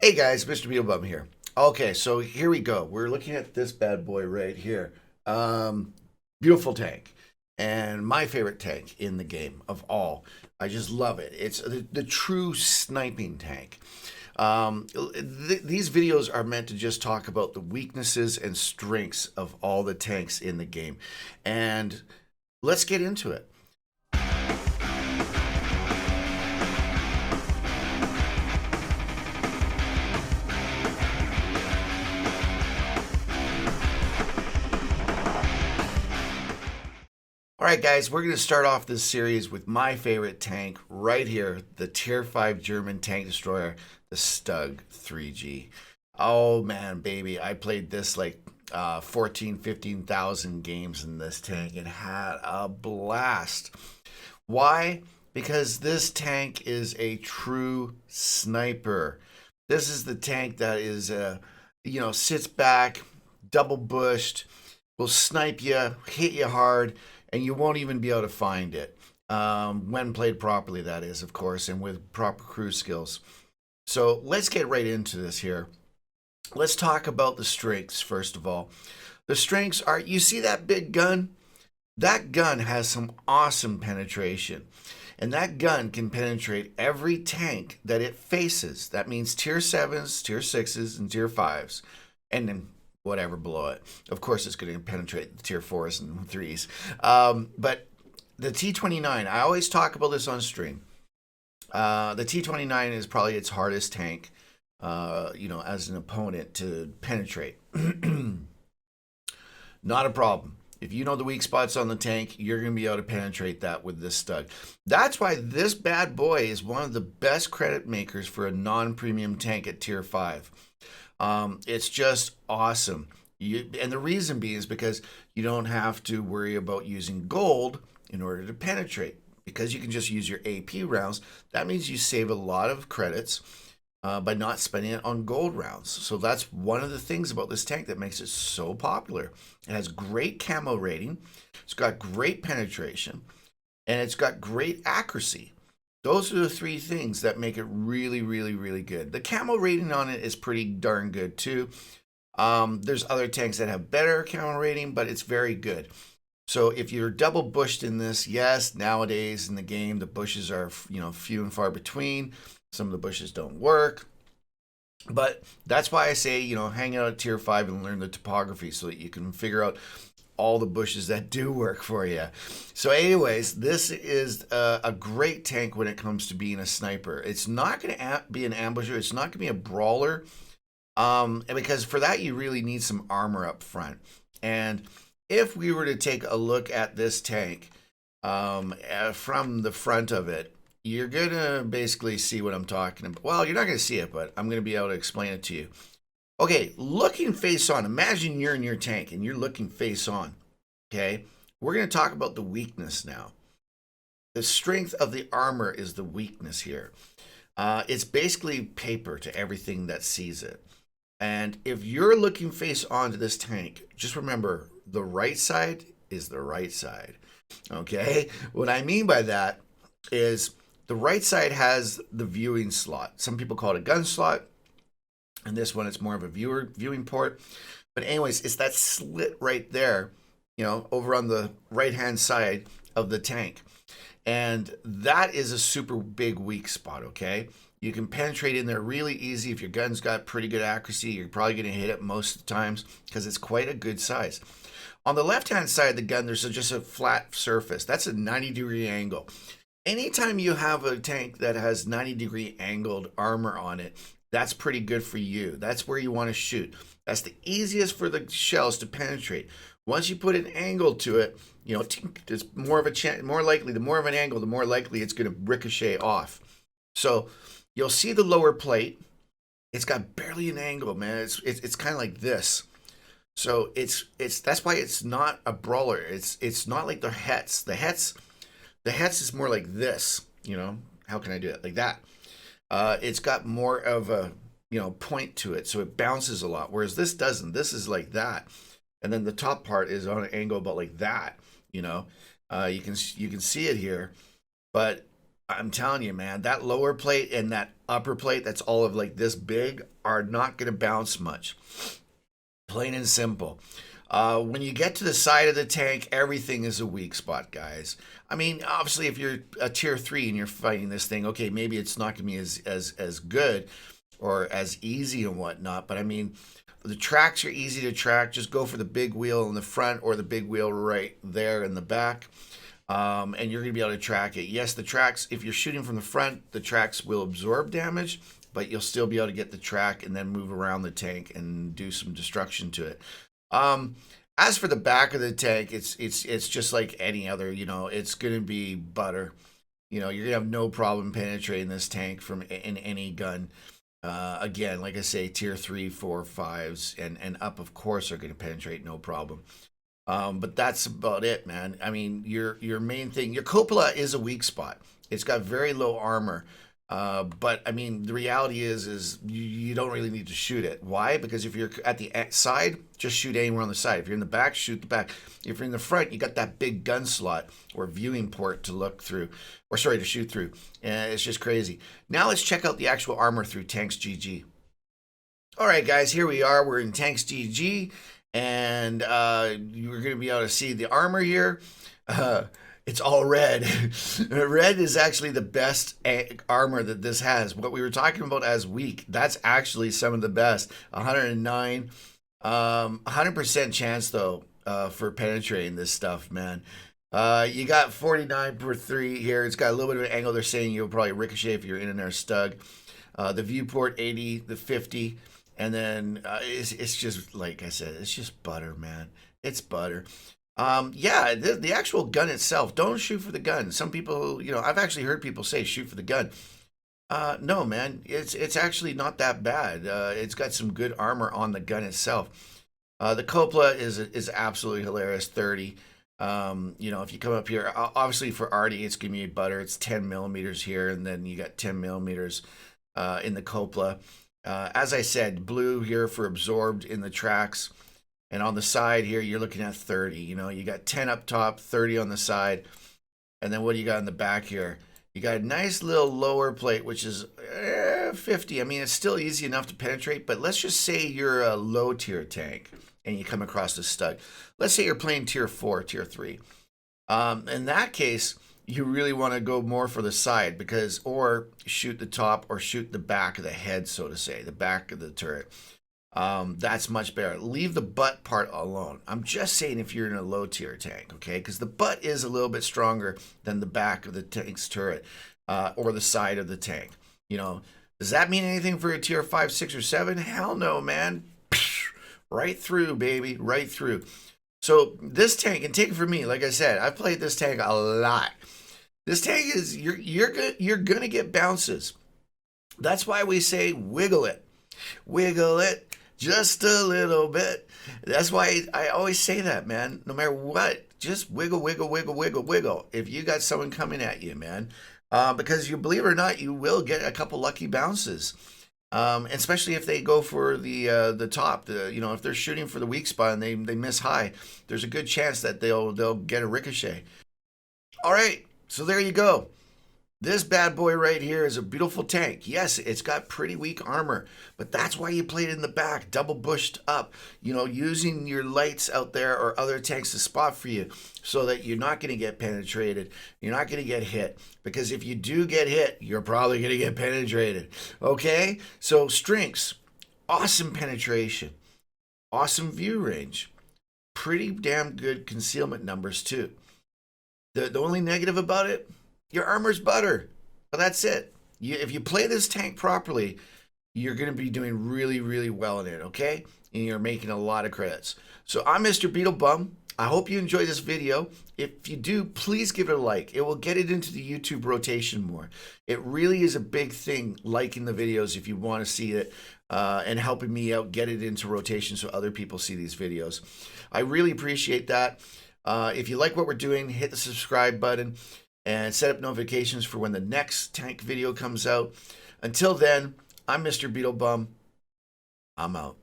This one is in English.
Hey guys, Mr.BeetleBum here. Okay, so here we go. We're looking at this bad boy right here. Beautiful tank, and my favorite tank in the game of all. I just love it. It's the true sniping tank. These videos are meant to just talk about the weaknesses and strengths of all the tanks in the game, and let's get into it. All right, guys, we're going to start off this series with my favorite tank right here, the Tier 5 German tank destroyer, the Stug 3G. Oh, man, baby, I played this like 14, 15,000 games in this tank and had a blast. Why? Because this tank is a true sniper. This is the tank that is, sits back, double bushed, will snipe you, hit you hard, and you won't even be able to find it. When played properly, that is, of course, and with proper crew skills. So let's get right into this here. Let's talk about the strengths, first of all. The strengths are, you see that big gun? That gun has some awesome penetration. And that gun can penetrate every tank that it faces. That means tier 7s, tier 6s, and tier 5s. And then whatever below it. Of course, it's going to penetrate the tier 4s and 3s. But the T29, I always talk about this on stream. The T29 is probably its hardest tank, as an opponent to penetrate. Not a problem. If you know the weak spots on the tank, you're going to be able to penetrate that with this Stug. That's why this bad boy is one of the best credit makers for a non-premium tank at tier 5. It's just awesome. And the reason being is because you don't have to worry about using gold in order to penetrate. Because you can just use your AP rounds, that means you save a lot of credits by not spending it on gold rounds. So that's one of the things about this tank that makes it so popular. It has great camo rating, it's got great penetration, and it's got great accuracy. Those are the three things that make it really, really, really good. The camo rating on it is pretty darn good too. There's other tanks that have better camo rating, but it's very good. So if you're double bushed in this, yes, nowadays in the game, the bushes are, few and far between. Some of the bushes don't work. But that's why I say, hang out at tier 5 and learn the topography so that you can figure out all the bushes that do work for you. So anyways, this is a great tank when it comes to being a sniper. It's not going to be an ambusher. It's not going to be a brawler. Because for that, you really need some armor up front. And if we were to take a look at this tank from the front of it, you're going to basically see what I'm talking about. Well, you're not going to see it, but I'm going to be able to explain it to you. Okay, looking face on. Imagine you're in your tank and you're looking face on. Okay, we're going to talk about the weakness now. The strength of the armor is the weakness here. It's basically paper to everything that sees it. And if you're looking face on to this tank, just remember the right side is the right side. Okay, what I mean by that is the right side has the viewing slot. Some people call it a gun slot. And this one, it's more of a viewing port. But anyways, it's that slit right there, over on the right-hand side of the tank. And that is a super big weak spot, okay? You can penetrate in there really easy. If your gun's got pretty good accuracy, you're probably going to hit it most of the times because it's quite a good size. On the left-hand side of the gun, there's just a flat surface. That's a 90-degree angle. Anytime you have a tank that has 90-degree angled armor on it, that's pretty good for you. That's where you want to shoot. That's the easiest for the shells to penetrate. Once you put an angle to it, it's more of a chance, more likely, the more of an angle, the more likely it's going to ricochet off. So you'll see the lower plate. It's got barely an angle, man. It's kind of like this. So that's why it's not a brawler. It's not like the Hetz. The Hetz is more like this. How can I do it? Like that. It's got more of a point to it, so it bounces a lot. Whereas this doesn't. This is like that, and then the top part is on an angle about like that. You can see it here, but I'm telling you, man, that lower plate and that upper plate that's all of like this big are not going to bounce much. Plain and simple. When you get to the side of the tank, everything is a weak spot, guys. I mean, obviously, if you're a tier 3 and you're fighting this thing, okay, maybe it's not going to be as good or as easy and whatnot. But I mean, the tracks are easy to track. Just go for the big wheel in the front or the big wheel right there in the back. And you're going to be able to track it. Yes, the tracks, if you're shooting from the front, the tracks will absorb damage, but you'll still be able to get the track and then move around the tank and do some destruction to it. As for the back of the tank, it's just like any other, it's going to be butter. You're going to have no problem penetrating this tank from in any gun. Again, like I say, tier 3, 4, 5s, and up, of course, are going to penetrate no problem. But that's about it, man. I mean, your main thing, your cupola is a weak spot. It's got very low armor. But I mean, the reality is you don't really need to shoot it. Why? Because if you're at the side, just shoot anywhere on the side. If you're in the back, shoot the back. If you're in the front, you got that big gun slot or viewing port to look through, or sorry, to shoot through. It's just crazy. Now let's check out the actual armor through Tanks GG. All right, guys, here we are. We're in Tanks GG. And you're going to be able to see the armor here. It's all red. Red is actually the best armor that this has. What we were talking about as weak, that's actually some of the best. 109, 100% chance though for penetrating this stuff, man. You got 49 per 3 here. It's got a little bit of an angle. They're saying you'll probably ricochet if you're in and there Stug. The viewport 80, the 50. And then it's just, like I said, it's just butter, man. It's butter. Yeah, the actual gun itself, don't shoot for the gun. Some people, I've actually heard people say shoot for the gun. No, man, it's actually not that bad. It's got some good armor on the gun itself. The cupola is absolutely hilarious, 30. If you come up here, obviously for Artie, it's going to be butter. It's 10 millimeters here, and then you got 10 millimeters in the cupola. As I said, blue here for absorbed in the tracks. And on the side here, you're looking at 30. You got 10 up top, 30 on the side. And then what do you got in the back here? You got a nice little lower plate, which is 50. I mean, it's still easy enough to penetrate. But let's just say you're a low tier tank and you come across a Stug. Let's say you're playing tier 4, tier 3. In that case, you really want to go more for the side or shoot the top or shoot the back of the head, so to say, the back of the turret. That's much better. Leave the butt part alone. I'm just saying if you're in a low tier tank, okay? Because the butt is a little bit stronger than the back of the tank's turret or the side of the tank. Does that mean anything for a tier 5, 6, or 7? Hell no, man. Right through, baby, right through. So this tank, and take it from me, like I said, I've played this tank a lot. This tank is, you're gonna get bounces. That's why we say wiggle it. Wiggle it just a little bit. That's why I always say that, man. No matter what, just wiggle, wiggle, wiggle, wiggle, wiggle. If you got someone coming at you, man. Because you believe it or not, you will get a couple lucky bounces. Especially if they go for the top, if they're shooting for the weak spot and they miss high, there's a good chance that they'll get a ricochet. All right, so there you go. This bad boy right here is a beautiful tank. Yes, it's got pretty weak armor, but that's why you play it in the back, double bushed up, using your lights out there or other tanks to spot for you so that you're not going to get penetrated. You're not going to get hit, because if you do get hit, you're probably going to get penetrated. Okay? So strengths, awesome penetration, awesome view range, pretty damn good concealment numbers too. The only negative about it, your armor's butter. But that's it. If you play this tank properly, you're going to be doing really, really well in it, okay? And you're making a lot of credits. So I'm Mr.BeetleBum. I hope you enjoyed this video. If you do, please give it a like. It will get it into the YouTube rotation more. It really is a big thing, liking the videos if you want to see it and helping me out get it into rotation so other people see these videos. I really appreciate that. If you like what we're doing, hit the subscribe button and set up notifications for when the next tank video comes out. Until then, I'm Mr.BeetleBum. I'm out.